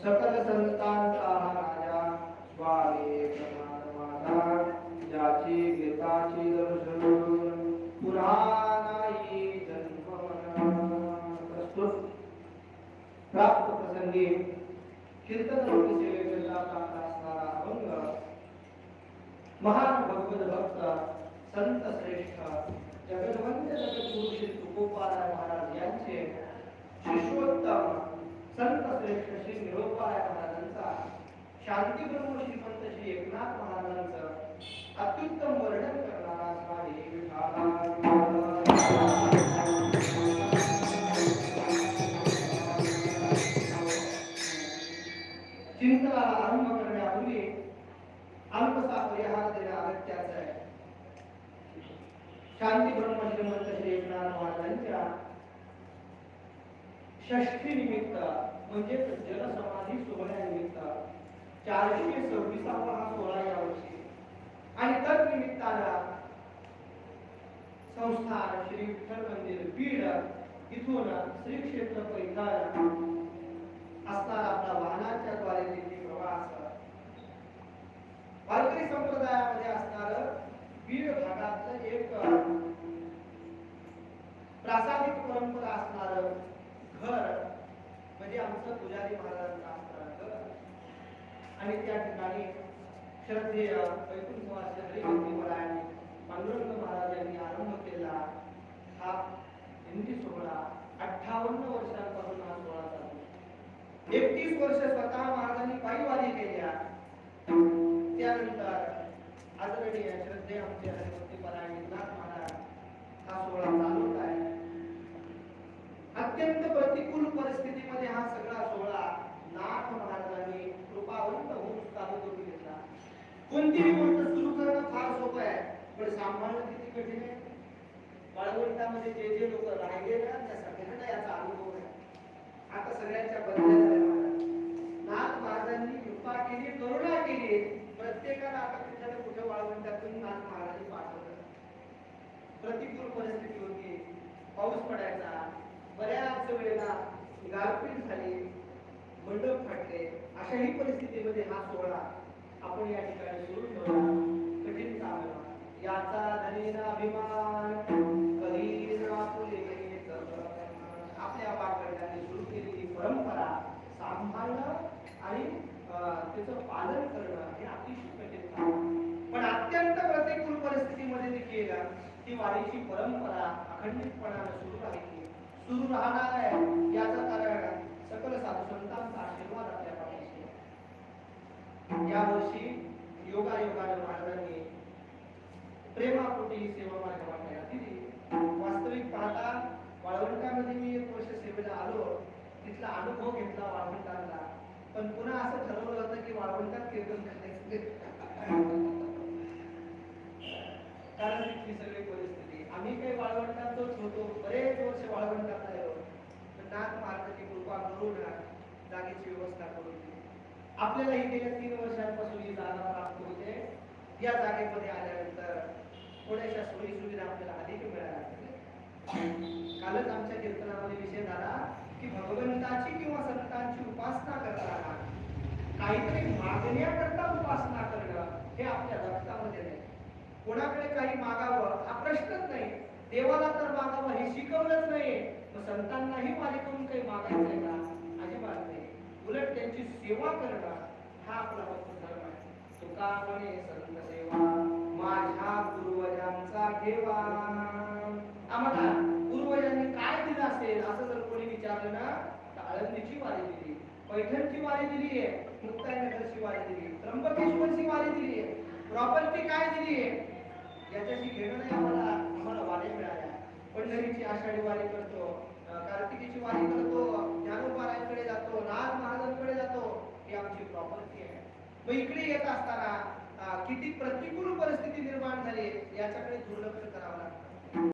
सकल संतांचा राजा स्वामी परमात्मा ज्याची गीताची दर्शन पुन्हा नाही जन्म प्रस्तुत प्राप्त प्रसंगी कीर्तन सेवेचा असणारा अभंग महान भगवत भक्त संत श्रेष्ठ जगद्वंद्य जगद्गुरु श्री तुकोबाराय महाराज यांचे शिष्योत्तम संत श्रेष्ठ श्री निरोपाराय महाराजांचा शांती ब्रह्म श्रीमंत श्री एकनाथ महाराजांचं अत्युत्तम वर्णन करणारा स्वामी चिंतनाला आरंभ करण्यापूर्वी अल्पसा परिहार देणे अगत्याचं आहे. शांती ब्रह्म श्रीमंत श्री एकनाथ महाराजांच्या षष्ठी निमित्त म्हणजे जलसमाधी सोहळ्यानिमित्त 426वा हा सोहळा या वर्षी आणि तद निमित्तानं संस्थान श्री विठ्ठल मंदिर बीड इथून श्री क्षेत्र पैठण असणारा आपला वाहनाच्या द्वारे देखील प्रवास वारकरी संप्रदायामध्ये असणार बीड भागातलं एक प्रासादिक परंपरा असणार घर म्हणजे आमचं पुजारी महाराजांचं असणार घर आणि त्या ठिकाणी श्रद्धेय वैकुंठवासी हरिभक्ती महाराज पांडुरंग महाराज यांनी आरंभ केला हा हिंदी सोहळा 58 वर्षांपासून हा सोहळा चालू. 31 वर्ष स्वतः महाराजांनी पायीवारी केल्या. त्यानंतर आदरणीय श्रद्धेय आमचे हरिभक्ती महाराज महाराज हा सोहळा चालवत आहे. अत्यंत प्रतिकूल परिस्थितीमध्ये हा सगळा सोहळा नाथ महाराजांनी कृपावंत होऊन चालू घेतला. कोणतीही गोष्ट सुरू करणं फार सोपं आहे पण सांभाळणं किती कठीण आहे. वाळवंटामध्ये जे लोक राहिले ना त्या सगळ्यांना याचा अनुभव आहे. आता सगळ्यांच्या बदल्या नाथ महाराजांनी कृपा केली करुणा केली. प्रत्येकाला आता कुठे कुठे वाळवंटातून नाथ महाराजांनी पाठवलं. प्रतिकूल परिस्थिती होती. पाऊस पडायचा. बऱ्याच वेळेला गारपीट झाली. मंडप फाटले. अशाही परिस्थितीमध्ये हा सोहळा आपण या ठिकाणी सुरू ठेवला. कठीण काम याचा धनीना अभिमान कधी ना फुले आपल्या बाळगड्यांनी सुरू केलेली परंपरा सांभाळणं आणि त्याचं पालन करणं हे अतिशय कठीण काम. पण अत्यंत प्रतिकूल परिस्थितीमध्ये देखील ती वारीची परंपरा अखंडितपणाने सुरू राहिली. सुरू राहणार आहे याचं कारण सकल साधू संतांचा आशीर्वाद आपल्या पाठीशी. या वर्षी योगायोगाने महाराजांनी प्रेमापोटी सेवा माझ्या वाट्याला दिली. वास्तविक पाहता वाळवंटामध्ये मी 1 वर्ष सेवेला आलो. तिथला अनुभव घेतला वाळवंटातला. पण पुन्हा असं ठरवलं होतं की वाळवंटात कीर्तन करायचं. कारण तिथली सगळी परिस्थिती आम्ही काही वाळवंटातच होतो. बरेच वर्ष वाळवंटात राहिलो. पण नाथ महाराजांची कृपा करून जागेची व्यवस्था करून दिली. आपल्यालाही गेल्या 3 वर्षांपासून ही जागा प्राप्त होते. या जागेमध्ये आल्यानंतर थोड्याशा सोयी सुविधा आपल्याला अधिक मिळाल्या. कालच आमच्या कीर्तनामध्ये विषय झाला की भगवंताची किंवा संतांची उपासना करताना काहीतरी मागण्याकरता उपासना करणं हे आपल्या रक्तामध्ये नाही. कोणाकडे काही मागावं हा प्रश्नच नाही. देवाला तर मागावं हे शिकवलंच नाही. मग संतांनाही माझ्याकडून काही मागायचंय का? अजिबात नाही. उलट त्यांची सेवा करणं हा आपला धर्म आहे. तुका म्हणे संत सेवा माझ्या पूर्वजांचा ठेवा. आम्हाला पूर्वजांनी काय दिलं असेल असं जर कोणी विचारलं ना तर आळंदीची वारी दिली, पैठणची वारी दिली आहे, मुक्ताईनगरची वारी दिली, त्र्यंबकेश्वरची वारी दिली आहे. प्रॉपर्टी काय दिली आहे याच्याशी घेणं नाही आम्हाला वारी मिळाल्या. पंढरीची आषाढी वारी करतो, कार्तिकीची वारी करतो, ज्ञानोबारायांकडे जातो, नाथ महाराजांकडे जातो. ही आमची प्रॉपर्टी आहे. मग इकडे येत असताना किती प्रतिकूल परिस्थिती निर्माण झाली याच्याकडे दुर्लक्ष करावं लागतं.